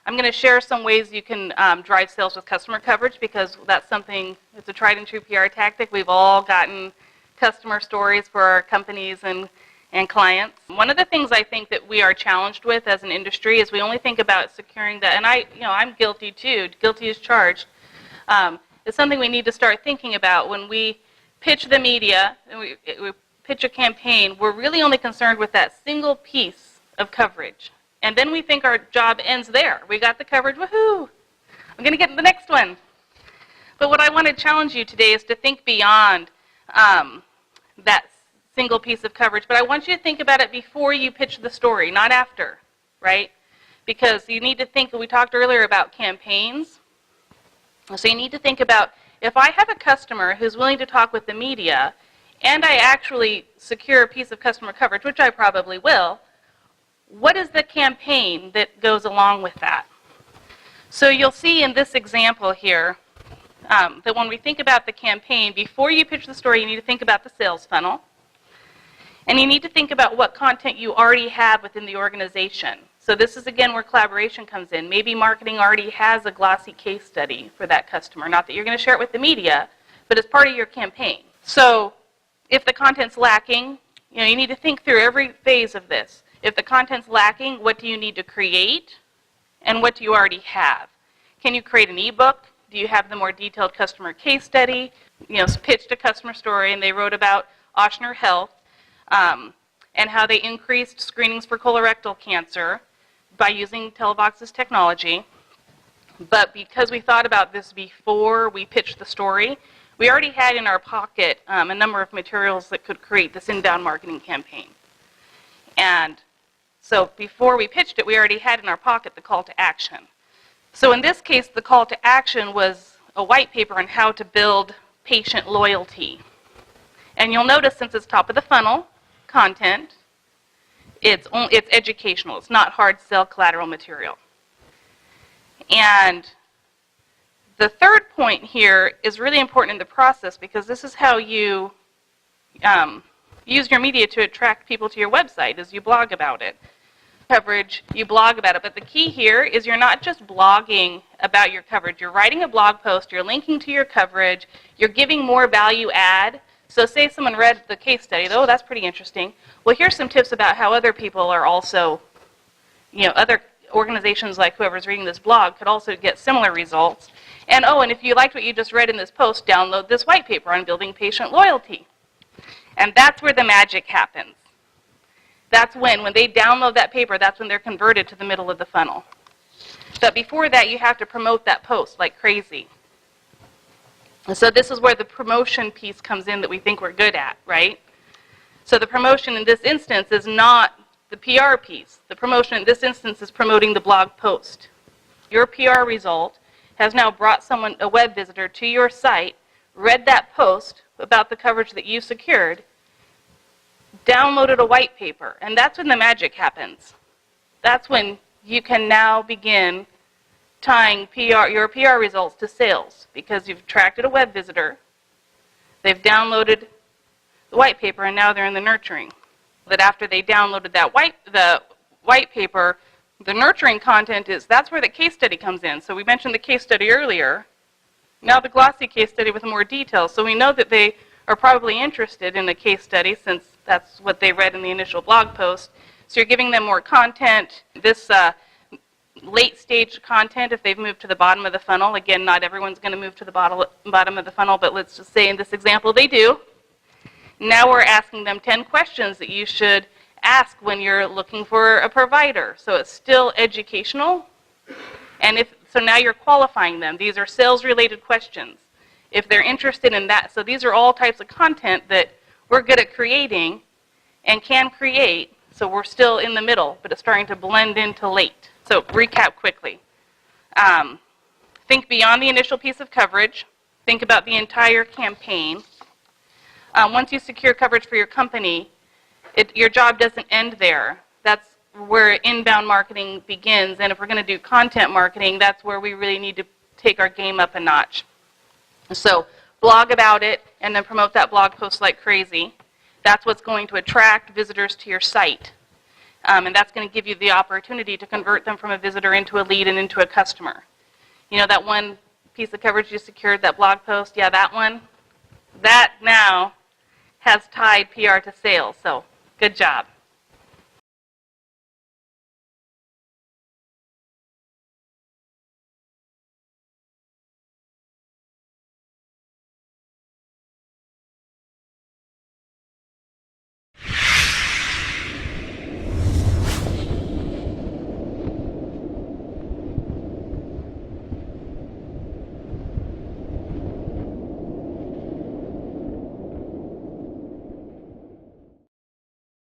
I'm going to share some ways you can drive sales with customer coverage, because that's something, it's a tried and true PR tactic. We've all gotten customer stories for our companies and clients. One of the things I think that we are challenged with as an industry is we only think about securing that, and I'm guilty too, guilty as charged. It's something we need to start thinking about when we pitch the media, and we pitch a campaign. We're really only concerned with that single piece of coverage. And then we think our job ends there. We got the coverage, woohoo! I'm going to get the next one. But what I want to challenge you today is to think beyond that single piece of coverage. But I want you to think about it before you pitch the story, not after, right? Because you need to think, we talked earlier about campaigns. So you need to think about, if I have a customer who's willing to talk with the media, and I actually secure a piece of customer coverage, which I probably will, what is the campaign that goes along with that? So you'll see in this example here that when we think about the campaign, before you pitch the story, you need to think about the sales funnel. And you need to think about what content you already have within the organization. So this is, again, where collaboration comes in. Maybe marketing already has a glossy case study for that customer. Not that you're going to share it with the media, but it's part of your campaign. So if the content's lacking, you need to think through every phase of this. If the content's lacking, what do you need to create, and what do you already have? Can you create an ebook? Do you have the more detailed customer case study? Pitched a customer story, and they wrote about Ochsner Health and how they increased screenings for colorectal cancer by using Telebox's technology. But because we thought about this before we pitched the story, we already had in our pocket a number of materials that could create this inbound marketing campaign. And so before we pitched it, we already had in our pocket the call to action. So in this case, the call to action was a white paper on how to build patient loyalty. And you'll notice, since it's top of the funnel content, it's educational. It's not hard sell collateral material. And the third point here is really important in the process, because this is how you use your media to attract people to your website, is you blog about it. Coverage, you blog about it. But the key here is you're not just blogging about your coverage. You're writing a blog post, you're linking to your coverage, you're giving more value add. So say someone read the case study, oh, that's pretty interesting. Well, here's some tips about how other people are also, other organizations like whoever's reading this blog could also get similar results. And and if you liked what you just read in this post, download this white paper on building patient loyalty. And that's where the magic happens. That's when they download that paper, that's when they're converted to the middle of the funnel. But before that, you have to promote that post like crazy. And so this is where the promotion piece comes in that we think we're good at, right? So the promotion in this instance is not the PR piece. The promotion in this instance is promoting the blog post. Your PR result has now brought a web visitor to your site, read that post about the coverage that you secured, downloaded a white paper, and that's when the magic happens. That's when you can now begin tying your PR results to sales, because you've attracted a web visitor, they've downloaded the white paper, and now they're in the nurturing. That after they downloaded the white paper, the nurturing content that's where the case study comes in. So we mentioned the case study earlier. Now the glossy case study with more details. So we know that they are probably interested in the case study, since that's what they read in the initial blog post. So you're giving them more content. This late stage content, if they've moved to the bottom of the funnel, again, not everyone's going to move to the bottom of the funnel, but let's just say in this example they do. Now we're asking them 10 questions that you should ask when you're looking for a provider. So it's still educational. And so now you're qualifying them. These are sales-related questions. If they're interested in that. So these are all types of content that we're good at creating and can create. So we're still in the middle, but it's starting to blend into late. So recap quickly. Think beyond the initial piece of coverage. Think about the entire campaign. Once you secure coverage for your company, your job doesn't end there. That's where inbound marketing begins. And if we're going to do content marketing, that's where we really need to take our game up a notch. So blog about it and then promote that blog post like crazy. That's what's going to attract visitors to your site. And that's going to give you the opportunity to convert them from a visitor into a lead and into a customer. You know, that one piece of coverage you secured, that blog post, yeah, that one, that now has tied PR to sales. So good job.